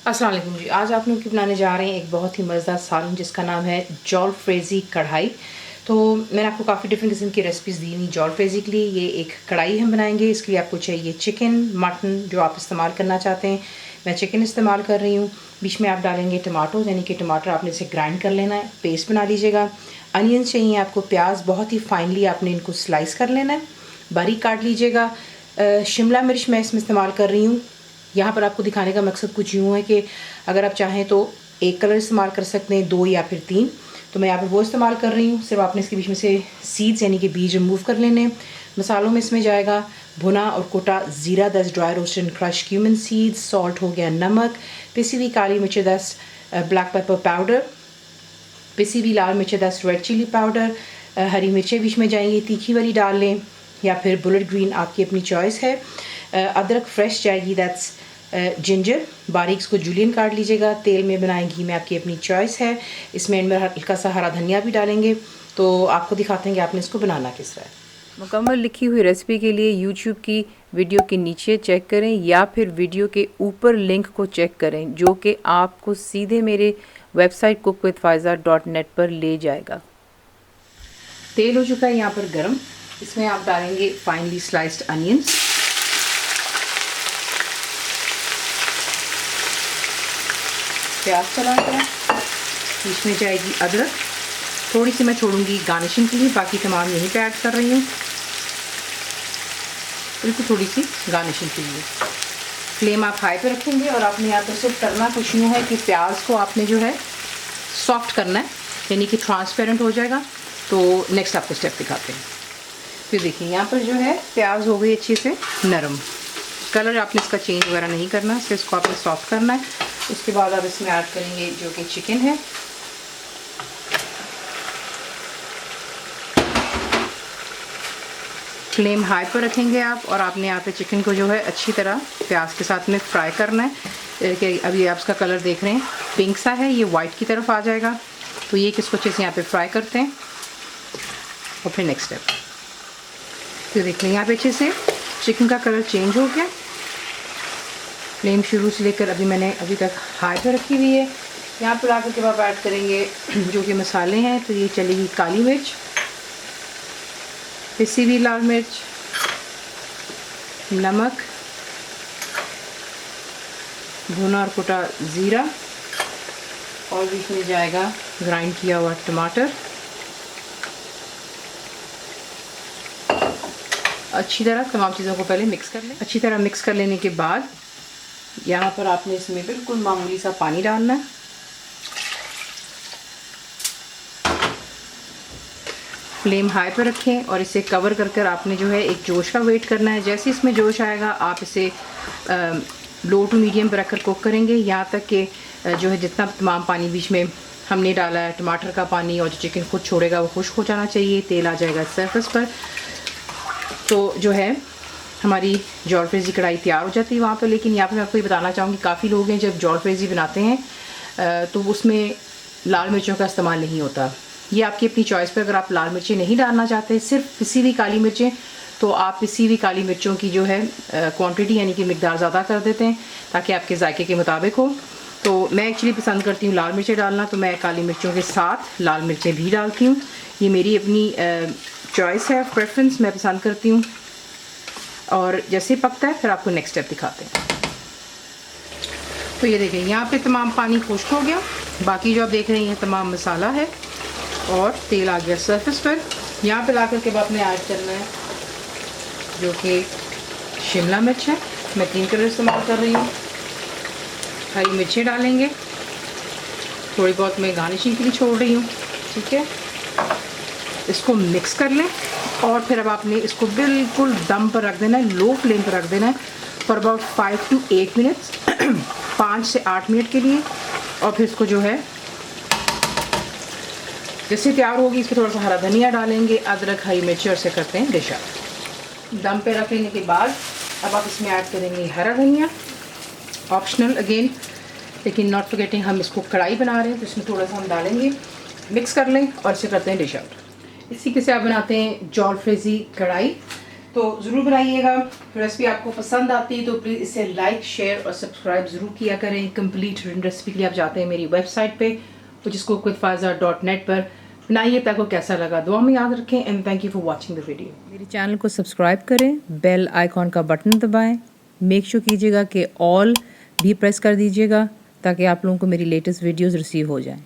अस्सलाम वालेकुम जी। आज आप लोग की बनाने जा रहे हैं एक बहुत ही मज़ेदार सालन जिसका नाम है जॉलफ्रेज़ी कढ़ाई। तो मैंने आपको काफ़ी डिफरेंट किस्म की रेसिपीज़ दी हुई जॉलफ्रेज़ी के लिए। ये एक कढ़ाई हम बनाएंगे, इसके लिए आपको चाहिए चिकन, मटन जो आप इस्तेमाल करना चाहते हैं। मैं चिकन इस्तेमाल कर रही हूँ। बीच में आप डालेंगे टमाटो, यानी कि टमाटर आपने इसे ग्राइंड कर लेना है, पेस्ट बना लीजिएगा। अनियंस चाहिए आपको, प्याज बहुत ही फाइनली आपने इनको स्लाइस कर लेना है, बारीक काट लीजिएगा। शिमला मिर्च मैं इसमें इस्तेमाल कर रही हूँ। यहाँ पर आपको दिखाने का मकसद कुछ यूँ है कि अगर आप चाहें तो एक कलर इस्तेमाल कर सकते हैं, 2 या फिर 3। तो मैं यहाँ पर वो इस्तेमाल कर रही हूँ। सिर्फ आपने इसके बीच में से सीड्स यानी कि बीज रिमूव कर लेने हैं। मसालों में इसमें जाएगा भुना और कुटा ज़ीरा 10 dry roasted and crush cumin seeds, salt हो गया, नमक, पिसी हुई काली मिर्च 10, ब्लैक पेपर पाउडर, पिसी हुई लाल मिर्च 10, रेड चिली पाउडर, हरी मिर्चें बीच में जाएंगी, तीखी वाली डाल लें या फिर बुलेट ग्रीन, आपकी अपनी चॉइस है। अदरक फ्रेश जाएगी, दैट्स जिंजर, बारीक इसको जूलियन काट लीजिएगा। तेल में बनाएं, घी में, आपकी अपनी चॉइस है। इसमें एंड में हल्का सा हरा धनिया भी डालेंगे। तो आपको दिखाते हैं कि आपने इसको बनाना किस तरह है। मुकम्मल लिखी हुई रेसिपी के लिए यूट्यूब की वीडियो के नीचे चेक करें या फिर वीडियो के ऊपर लिंक को चेक करें, जो कि आपको सीधे मेरे वेबसाइट cookWithFaiza.net पर ले जाएगा। तेल हो चुका है यहाँ पर गरम। इसमें आप डालेंगे फाइनली स्लाइस्ड अनियंस, प्याज चला गया, बीच में जाएगी अदरक, थोड़ी सी मैं छोड़ूंगी गार्निशिंग के लिए, बाकी तमाम यहीं पे ऐड कर रही हूँ, बिल्कुल थोड़ी सी गार्निशिंग के लिए। फ्लेम आप हाई पे रखेंगे और आपने यहाँ पर सिर्फ करना कुछ यूँ है कि प्याज को आपने जो है सॉफ्ट करना है, यानी कि ट्रांसपेरेंट हो जाएगा। तो नेक्स्ट आपको स्टेप दिखाते हैं। फिर देखिए यहाँ पर जो है प्याज हो गई अच्छे से नरम, कलर आपने इसका चेंज वगैरह नहीं करना, सिर्फ इसको आपने सॉफ्ट करना है। उसके बाद आप इसमें ऐड करेंगे जो कि चिकन है। फ्लेम हाई पर रखेंगे आप और आपने यहाँ पे चिकन को जो है अच्छी तरह प्याज के साथ में फ्राई करना है। कि अभी आप इसका कलर देख रहे हैं पिंक सा है, ये वाइट की तरफ आ जाएगा। तो ये किसको अच्छे से यहाँ पे फ्राई करते हैं और फिर नेक्स्ट स्टेप। तो देख लें यहाँ पे अच्छे से चिकन का कलर चेंज हो गया। फ्लेम शुरू से लेकर मैंने अभी तक हाई पर रखी हुई है। यहाँ पर आकर के आप ऐड करेंगे जो कि मसाले हैं। तो ये चलेगी काली मिर्च, पिसी हुई लाल मिर्च, नमक, भुना और कुटा ज़ीरा, और बीच में जाएगा ग्राइंड किया हुआ टमाटर। अच्छी तरह तमाम चीज़ों को पहले मिक्स कर लें। अच्छी तरह मिक्स कर लेने के बाद यहाँ पर आपने इसमें बिल्कुल मामूली सा पानी डालना है। फ्लेम हाई पर रखें और इसे कवर कर आपने जो है एक जोश का वेट करना है। जैसे इसमें जोश आएगा आप इसे लो टू मीडियम पर रखकर कुक करेंगे, यहाँ तक कि जो है जितना तमाम पानी बीच में हमने डाला है, टमाटर का पानी और जो चिकन खुद छोड़ेगा वो खुश्क हो जाना चाहिए, तेल आ जाएगा सरफेस पर। तो जो है हमारी जॉलफ्रेज़ी कढ़ाई तैयार हो जाती है वहाँ पर। लेकिन यहाँ पर मैं आपको ये बताना चाहूँगी, काफ़ी लोग हैं जब जॉलफ्रेज़ी बनाते हैं तो उसमें लाल मिर्चों का इस्तेमाल नहीं होता। ये आपकी अपनी चॉइस पर, अगर आप लाल मिर्चें नहीं डालना चाहते, सिर्फ पिसी हुई काली मिर्चें, तो आप पिसी हुई काली मिर्चों की जो है क्वांटिटी यानी कि मिकदार ज़्यादा कर देते हैं ताकि आपके जायके के मुताबिक हो। तो मैं एक्चुअली पसंद करती हूँ लाल मिर्चें डालना, तो मैं काली मिर्चों के साथ लाल मिर्चें भी डालती हूँ। ये मेरी अपनी चॉइस है, प्रेफरेंस, मैं पसंद करती हूँ। और जैसे पकता है फिर आपको नेक्स्ट स्टेप दिखाते हैं। तो ये देखें यहाँ पे तमाम पानी खुश्क हो गया, बाकी जो आप देख रहे हैं तमाम मसाला है और तेल आ गया सरफेस पर। यहाँ पे ला कर के आपने ऐड करना है जो कि शिमला मिर्च है, मैं 3 कलर इस्तेमाल कर रही हूँ। हरी मिर्चें डालेंगे, थोड़ी बहुत मैं गार्निशिंग के लिए छोड़ रही हूँ, ठीक है। इसको मिक्स कर लें और फिर अब आपने इसको बिल्कुल दम पर रख देना है, लो फ्लेम पर रख देना है फॉर अबाउट 5 to 8 मिनट्स 5 से 8 मिनट के लिए। और फिर इसको जो है जैसे तैयार होगी इस पर थोड़ा सा हरा धनिया डालेंगे, अदरक, हरी मिर्ची, और से करते हैं डिश आउट। दम पे रख लेने के बाद अब आप इसमें ऐड करेंगे हरा धनिया, ऑप्शनल अगेन, लेकिन नॉट फॉरगेटिंग हम इसको कढ़ाई बना रहे हैं तो इसमें थोड़ा सा हम डालेंगे। मिक्स कर लें और इसे करते हैं डिश आउट। इसी के से आप बनाते हैं जॉलफ्रेज़ी कढ़ाई। तो ज़रूर बनाइएगा। रेसिपी आपको पसंद आती है तो प्लीज़ इसे लाइक, शेयर और सब्सक्राइब ज़रूर किया करें। कंप्लीट रेसिपी के लिए आप जाते हैं मेरी वेबसाइट पे which is cookwithfaiza.net पर। बनाइए, आपको कैसा लगा दुआ में याद रखें and thank you for watching the video. मेरे चैनल को सब्सक्राइब करें, बेल आइकॉन का बटन दबाएं, मेक श्योर कीजिएगा कि ऑल भी प्रेस कर दीजिएगा ताकि आप लोगों को मेरी लेटेस्ट वीडियोज़ रिसीव हो जाएँ।